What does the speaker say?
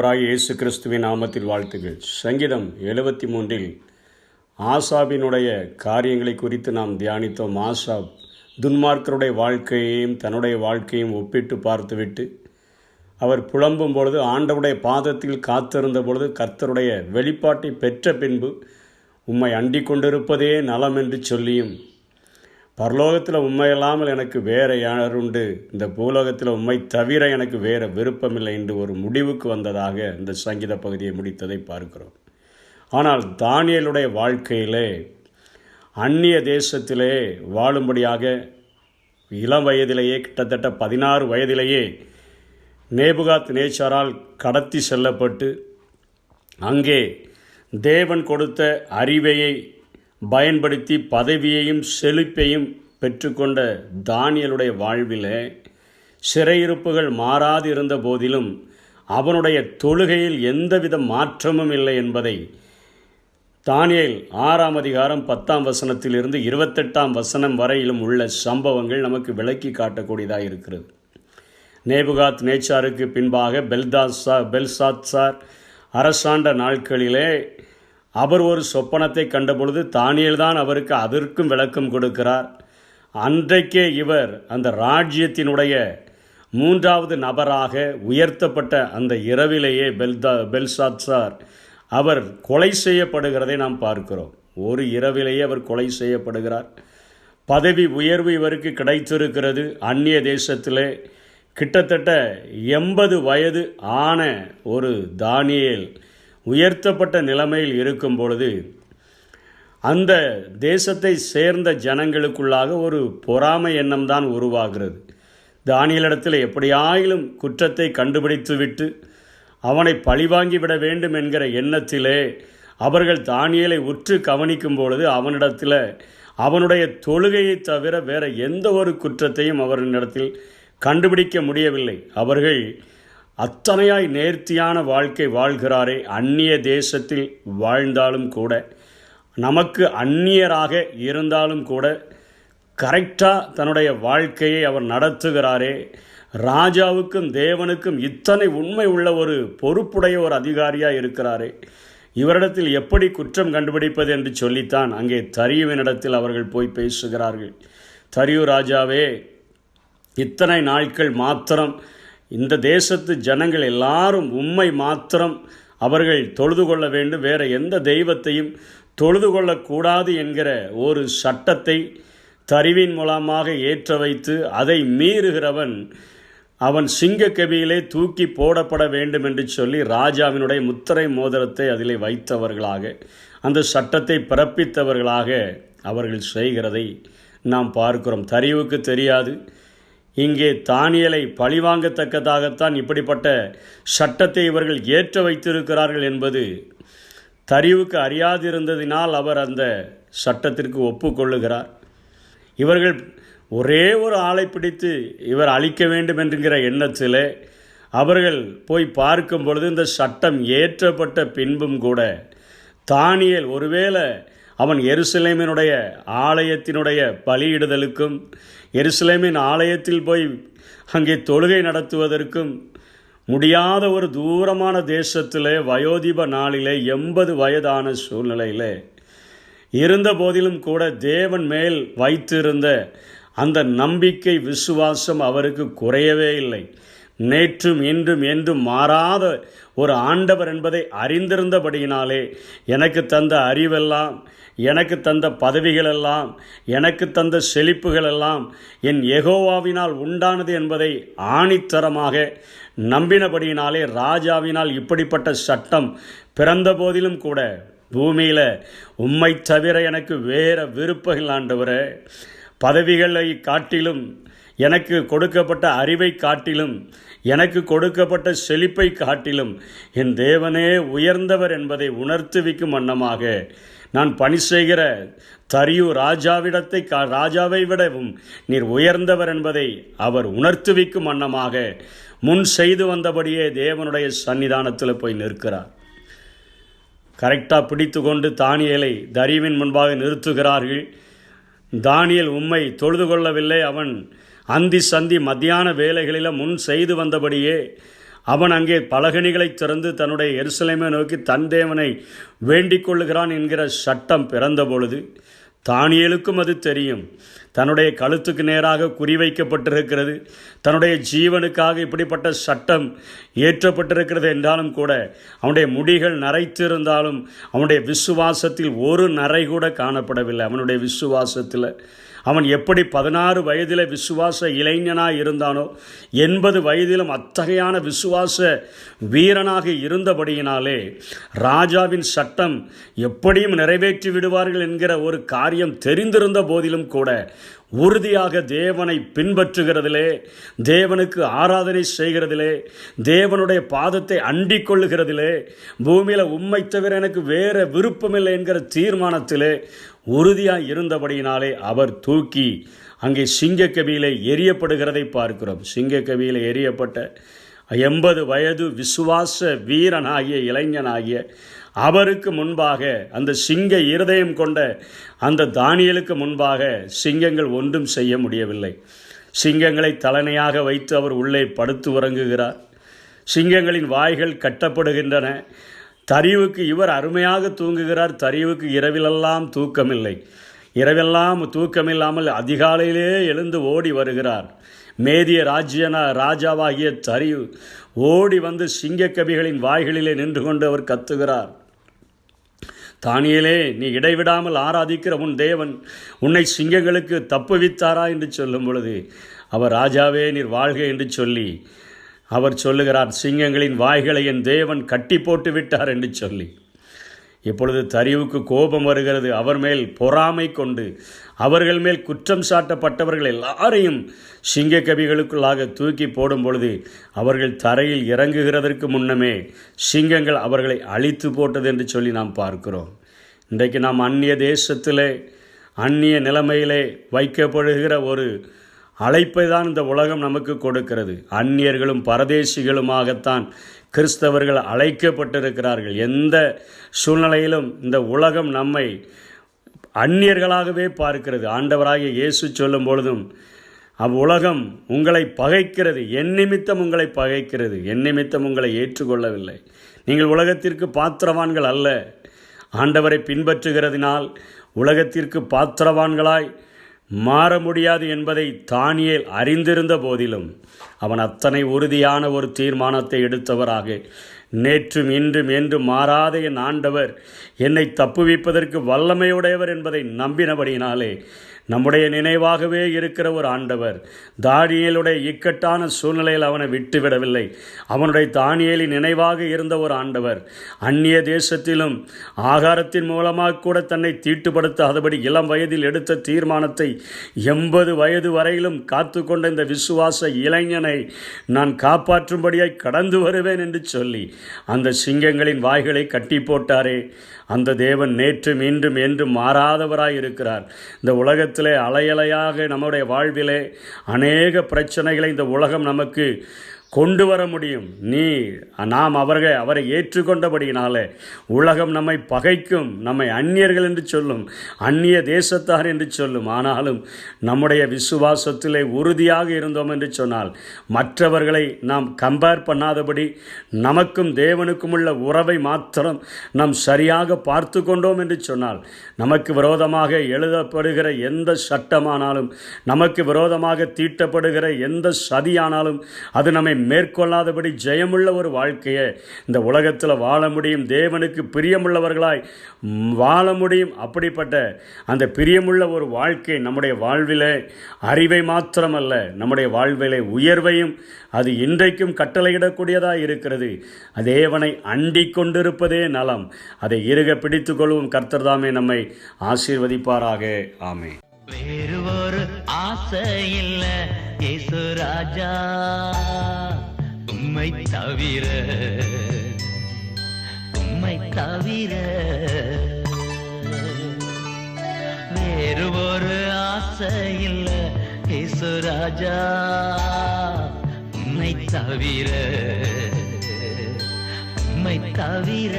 ஆண்டவராகிய இயேசு கிறிஸ்துவின் நாமத்தில் வாழ்த்துகள். சங்கீதம் 73 ஆசாபினுடைய காரியங்களை குறித்து நாம் தியானித்தோம். ஆசாப் துன்மார்க்கருடைய வாழ்க்கையையும் தன்னுடைய வாழ்க்கையும் ஒப்பிட்டு பார்த்துவிட்டு அவர் புலம்பும் பொழுது, ஆண்டவருடைய பாதத்தில் காத்திருந்த பொழுது, கர்த்தருடைய வெளிப்பாட்டை பெற்ற பின்பு உம்மை அண்டிக் கொண்டிருப்பதே நலம் என்று சொல்லியும், பரலோகத்தில் உண்மை இல்லாமல் எனக்கு வேறு யாருண்டு, இந்த பூலோகத்தில் உண்மை தவிர எனக்கு வேறு விருப்பமில்லை என்று ஒரு முடிவுக்கு வந்ததாக இந்த சங்கீத பகுதியை முடித்ததை பார்க்கிறோம். ஆனால் தானியேலுடைய வாழ்க்கையிலே அந்நிய தேசத்திலே வாழும்படியாக இளம் வயதிலேயே, கிட்டத்தட்ட 16 வயதிலேயே நேபுகாத் நேச்சாரால் கடத்தி செல்லப்பட்டு அங்கே தேவன் கொடுத்த அறிவையை பயன்படுத்தி பதவியையும் செழிப்பையும் பெற்றுக்கொண்ட தானியேலுடைய வாழ்வில் சிறையிருப்புகள் மாறாது இருந்த போதிலும் அவனுடைய தொழுகையில் எந்தவித மாற்றமும் இல்லை என்பதை தானியேல் 6ஆம் அதிகாரம் 10ஆம் வசனத்திலிருந்து 28ஆம் வசனம் வரையிலும் உள்ள சம்பவங்கள் நமக்கு விளக்கி காட்டக்கூடியதாக இருக்கிறது. நேபுகாத் நேச்சாருக்கு பின்பாக பெல்சாத்சார் அரசாண்ட நாட்களிலே அவர் ஒரு சொப்பனத்தை கண்டபொழுது தானியேல் தான் அவருக்கு அதற்கும் விளக்கம் கொடுக்கிறார். அன்றைக்கே இவர் அந்த ராஜ்யத்தினுடைய 3வது நபராக உயர்த்தப்பட்ட அந்த இரவிலேயே பெல்சாத்சார் அவர் கொலை செய்யப்படுகிறதை நாம் பார்க்கிறோம். ஒரு இரவிலேயே அவர் கொலை செய்யப்படுகிறார். பதவி உயர்வு இவருக்கு கிடைத்திருக்கிறது. அந்நிய தேசத்திலே கிட்டத்தட்ட 80 வயது ஆன ஒரு தானியேல் உயர்த்தப்பட்ட நிலைமையில் இருக்கும் பொழுது அந்த தேசத்தை சேர்ந்த ஜனங்களுக்குள்ளாக ஒரு பொறாமை எண்ணம் தான் உருவாகிறது. தானியேலிடத்தில் எப்படியாயிலும் குற்றத்தை கண்டுபிடித்துவிட்டு அவனை பழிவாங்கிவிட வேண்டும் என்கிற எண்ணத்திலே அவர்கள் தானியேலை உற்று கவனிக்கும் பொழுது அவனிடத்தில் அவனுடைய தொழுகையை தவிர வேறு எந்த ஒரு குற்றத்தையும் அவர்களிடத்தில் கண்டுபிடிக்க முடியவில்லை. அவர்கள் அத்தனையாய் நேர்த்தியான வாழ்க்கை வாழ்கிறாரே, அந்நிய தேசத்தில் வாழ்ந்தாலும் கூட, நமக்கு அந்நியராக இருந்தாலும் கூட கரெக்டாக தன்னுடைய வாழ்க்கையை அவர் நடத்துகிறாரே, ராஜாவுக்கும் தேவனுக்கும் இத்தனை உண்மை உள்ள ஒரு பொறுப்புடைய ஒரு அதிகாரியாக இருக்கிறாரே, இவரிடத்தில் எப்படி குற்றம் கண்டுபிடிப்பது என்று சொல்லித்தான் அங்கே தரியுவினிடத்தில் அவர்கள் போய் பேசுகிறார்கள். தரியு ராஜாவே, இத்தனை நாட்கள் மாத்திரம் இந்த தேசத்து ஜனங்கள் எல்லாரும் உம்மை மாத்திரம் அவர்கள் தொழுது கொள்ள வேண்டும், வேறு எந்த தெய்வத்தையும் தொழுது கொள்ளக்கூடாது என்கிற ஒரு சட்டத்தை தரிவின் மூலமாக ஏற்ற வைத்து அதை மீறுகிறவன் அவன் சிங்கக்கபியிலே தூக்கி போடப்பட வேண்டும் என்று சொல்லி ராஜாவினுடைய முத்திரை மோதிரத்தை அதிலே வைத்தவர்களாக, அந்த சட்டத்தை பிறப்பித்தவர்களாக அவர்கள் செய்கிறதை நாம் பார்க்கிறோம். தரிவுக்கு தெரியாது, இங்கே தானியேலை பழிவாங்கத்தக்கதாகத்தான் இப்படிப்பட்ட சட்டத்தை இவர்கள் ஏற்ற வைத்திருக்கிறார்கள் என்பது தரிவுக்கு அறியாதிருந்ததினால் அவர் அந்த சட்டத்திற்கு ஒப்புக்கொள்ளுகிறார். இவர்கள் ஒரே ஒரு ஆளை பிடித்து இவர் அழிக்க வேண்டும் என்கிற எண்ணத்தில் அவர்கள் போய் பார்க்கும் பொழுது இந்த சட்டம் ஏற்றப்பட்ட பின்பும் கூட தானியேல் ஒருவேளை அவன் எருசலேமினுடைய ஆலயத்தினுடைய பலியிடுதலுக்கும் எருசலேமின் ஆலயத்தில் போய் அங்கே தொழுகை நடத்துவதற்கும் முடியாத ஒரு தூரமான தேசத்திலே வயோதிப நாளிலே 80 வயதான சூழ்நிலையில் இருந்த போதிலும் கூட தேவன் மேல் வைத்திருந்த அந்த நம்பிக்கை விசுவாசம் அவருக்கு குறையவே இல்லை. நேற்றும் இன்றும் என்றும் மாறாத ஒரு ஆண்டவர் என்பதை அறிந்திருந்தபடியினாலே எனக்கு தந்த அறிவெல்லாம், எனக்கு தந்த பதவிகளெல்லாம், எனக்கு தந்த செழிப்புகளெல்லாம் என் யெகோவாவினால் உண்டானது என்பதை ஆணித்தரமாக நம்பினபடியினாலே ராஜாவினால் இப்படிப்பட்ட சட்டம் பிறந்த போதிலும் கூட பூமியில் உம்மை தவிர எனக்கு வேறு விருப்பங்கள் ஆண்டவரே, பதவிகளை காட்டிலும், எனக்கு கொடுக்கப்பட்ட அறிவை காட்டிலும், எனக்கு கொடுக்கப்பட்ட செழிப்பை காட்டிலும் என் தேவனே உயர்ந்தவர் என்பதை உணர்த்துவிக்கும் வண்ணமாக நான் பணி செய்கிற தரியு ராஜாவை விடவும் நீர் உயர்ந்தவர் என்பதை அவர் உணர்த்துவிக்கும் வண்ணமாக முன் செய்து வந்தபடியே தேவனுடைய சன்னிதானத்தில் போய் நிற்கிறார். கரெக்டாக பிடித்து கொண்டு தானியேலை தரியுவின் முன்பாக நிறுத்துகிறார்கள். தானியேல் உம்மை தொழுது கொள்ளவில்லை, அவன் அந்தி சந்தி மத்தியான வேலைகளில் முன் செய்து வந்தபடியே அவன் அங்கே பலகணிகளை திறந்து தன்னுடைய எருசலேமை நோக்கி தன் தேவனை வேண்டிக் கொள்ளுகிறான் என்கிற சட்டம் பிறந்த பொழுது தானியேலுக்கும் அது தெரியும். தன்னுடைய கழுத்துக்கு நேராக குறிவைக்கப்பட்டிருக்கிறது, தன்னுடைய ஜீவனுக்காக இப்படிப்பட்ட சட்டம் ஏற்றப்பட்டிருக்கிறது என்றாலும் கூட அவனுடைய முடிகள் நரைத்திருந்தாலும் அவனுடைய விசுவாசத்தில் ஒரு நரை கூட காணப்படவில்லை. அவனுடைய விசுவாசத்தில் அவன் எப்படி 16 வயதில் விசுவாச இளைஞனாக இருந்தானோ 80 வயதிலும் அத்தகையான விசுவாச வீரனாக இருந்தபடியினாலே ராஜாவின் சட்டம் எப்படியும் நிறைவேற்றி விடுவார்கள் என்கிற ஒரு காரியம் தெரிந்திருந்த போதிலும் கூட உறுதியாக தேவனை பின்பற்றுகிறதிலே, தேவனுக்கு ஆராதனை செய்கிறதிலே, தேவனுடைய பாதத்தை அண்டிக் கொள்ளுகிறதிலே, பூமியில் உம்மை தவிர எனக்கு வேறு விருப்பமில்லை என்கிற தீர்மானத்திலே உறுதியாக இருந்தபடியினாலே அவர் தூக்கி அங்கே சிங்கக்கவியிலே எரியப்படுகிறதை பார்க்கிறோம். சிங்கக்கவியிலே எரியப்பட்ட 80 வயது விசுவாச வீரனாகிய இளைஞனாகிய அவருக்கு முன்பாக, அந்த சிங்க இருதயம் கொண்ட அந்த தானியேலுக்கு முன்பாக சிங்கங்கள் ஒன்றும் செய்ய முடியவில்லை. சிங்கங்களை தலைமையாக வைத்து அவர் உள்ளே படுத்து உறங்குகிறார். சிங்கங்களின் வாய்கள் கட்டப்படுகின்றன. தரிவுக்கு இவர் அருமையாக தூங்குகிறார். தரிவுக்கு இரவிலெல்லாம் தூக்கமில்லை. இரவெல்லாம் தூக்கமில்லாமல் அதிகாலையிலே எழுந்து ஓடி வருகிறார். மேதிய ராஜாவாகிய தரிவு ஓடி வந்து சிங்கக்கவிகளின் வாய்களிலே நின்று கொண்டு அவர் கத்துகிறார், தானியேலே, நீ இடைவிடாமல் ஆராதிக்கிற உன் தேவன் உன்னை சிங்கங்களுக்கு தப்புவித்தாரா என்று சொல்லும் பொழுது அவர், ராஜாவே நீர் வாழ்க என்று சொல்லி அவர் சொல்லுகிறார், சிங்கங்களின் வாய்களை என் தேவன் கட்டி போட்டு விட்டார் என்று சொல்லி. இப்பொழுது தரிவுக்கு கோபம் வருகிறது. அவர் மேல் பொறாமை கொண்டு அவர்கள் மேல் குற்றம் சாட்டப்பட்டவர்கள் எல்லாரையும் சிங்கக்கவிகளுக்குள்ளாக தூக்கி போடும் பொழுது அவர்கள் தரையில் இறங்குகிறதற்கு முன்னமே சிங்கங்கள் அவர்களை அழித்து போட்டது என்று சொல்லி நாம் பார்க்கிறோம். இன்றைக்கு நாம் அந்நிய தேசத்திலே அந்நிய நிலைமையிலே வைக்கப்படுகிற ஒரு அழைப்பை தான் இந்த உலகம் நமக்கு கொடுக்கிறது. அந்நியர்களும் பரதேசிகளுமாகத்தான் கிறிஸ்தவர்கள் அழைக்கப்பட்டிருக்கிறார்கள். எந்த சூழ்நிலையிலும் இந்த உலகம் நம்மை அந்நியர்களாகவே பார்க்கிறது. ஆண்டவராகிய இயேசு சொல்லும் பொழுதும் அவ்வுலகம் உங்களை பகைக்கிறது, என் நிமித்தம் உங்களை பகைக்கிறது, என் நிமித்தம் உங்களை ஏற்றுக்கொள்ளவில்லை. நீங்கள் உலகத்திற்கு பாத்திரவான்கள் அல்ல. ஆண்டவரை பின்பற்றுகிறதினால் உலகத்திற்கு பாத்திரவான்களாய் மாற முடியாது என்பதை தானியேல் அறிந்திருந்த போதிலும் அவன் அத்தனை உறுதியான ஒரு தீர்மானத்தை எடுத்தவராக, நேற்றும் இன்றும் என்றும் மாறாத என் ஆண்டவர் என்னை தப்புவிப்பதற்கு வல்லமையுடையவர் என்பதை நம்பினபடியினாலே நம்முடைய நினைவாகவே இருக்கிற ஒரு ஆண்டவர் தானியேலுடைய இக்கட்டான சூழ்நிலையில் அவனை விட்டுவிடவில்லை. அவனுடைய தானியேலின் நினைவாக இருந்த ஒரு ஆண்டவர் அந்நிய தேசத்திலும் ஆகாரத்தின் மூலமாக கூட தன்னை தீட்டுப்படுத்தாதபடி இளம் வயதில் எடுத்த தீர்மானத்தை 80 வயது வரையிலும் காத்து கொண்ட இந்த விசுவாச இளைஞனை நான் காப்பாற்றும்படியாய் கடந்து வருவேன் என்று சொல்லி அந்த சிங்கங்களின் வாய்களை கட்டி போட்டாரே, அந்த தேவன் நேற்றும் இன்றும் என்றும் மாறாதவராய் இருக்கிறார். இந்த உலகத்திலே அலையலையாக நம்முடைய வாழ்விலே அநேக பிரச்சனைகளை இந்த உலகம் நமக்கு கொண்டு வர முடியும். நாம் அவரை ஏற்றுக்கொண்டபடியினாலே உலகம் நம்மை பகைக்கும், நம்மை அந்நியர்கள் என்று சொல்லும், அந்நிய தேசத்தார் என்று சொல்லும். ஆனாலும் நம்முடைய விசுவாசத்திலே உறுதியாக இருந்தோம் என்று சொன்னால் மற்றவர்களை நாம் கம்பேர் பண்ணாதபடி நமக்கும் தேவனுக்கும் உள்ள உறவை மாத்திரம் நாம் சரியாக பார்த்து கொண்டோம் என்று சொன்னால் நமக்கு விரோதமாக எழுதப்படுகிற எந்த சட்டமானாலும், நமக்கு விரோதமாக தீட்டப்படுகிற எந்த சதியானாலும் அது நம்மை மேற்கொள்ளாதபடி ஜெயமுள்ள ஒரு வாழ்க்கையை இந்த உலகத்தில் வாழ முடியும். தேவனுக்கு பிரியமுள்ளவர்களாய் வாழ முடியும். அப்படிப்பட்ட அந்த பிரியமுள்ள ஒரு வாழ்க்கை நம்முடைய வாழ்விலே அறிவை மாத்திரமல்ல, நம்முடைய வாழ்விலே உயர்வையும் அது இன்றைக்கும் கட்டளையிடக்கூடியதாக இருக்கிறது. தேவனை அண்டிக் கொண்டிருப்பதே நலம். அதை இறுக பிடித்துக் கொள்வோம். கர்த்தர் தாமே நம்மை ஆசீர்வதிப்பாராக. ஆமென். வேறு ஒரு ஆசை இல்ல இயேசு ராஜா, உம்மை தவிர, உம்மை தவிர. வேறு ஒரு ஆசை இல்ல இயேசு ராஜா, உம்மை தவிர, உம்மை தவிர.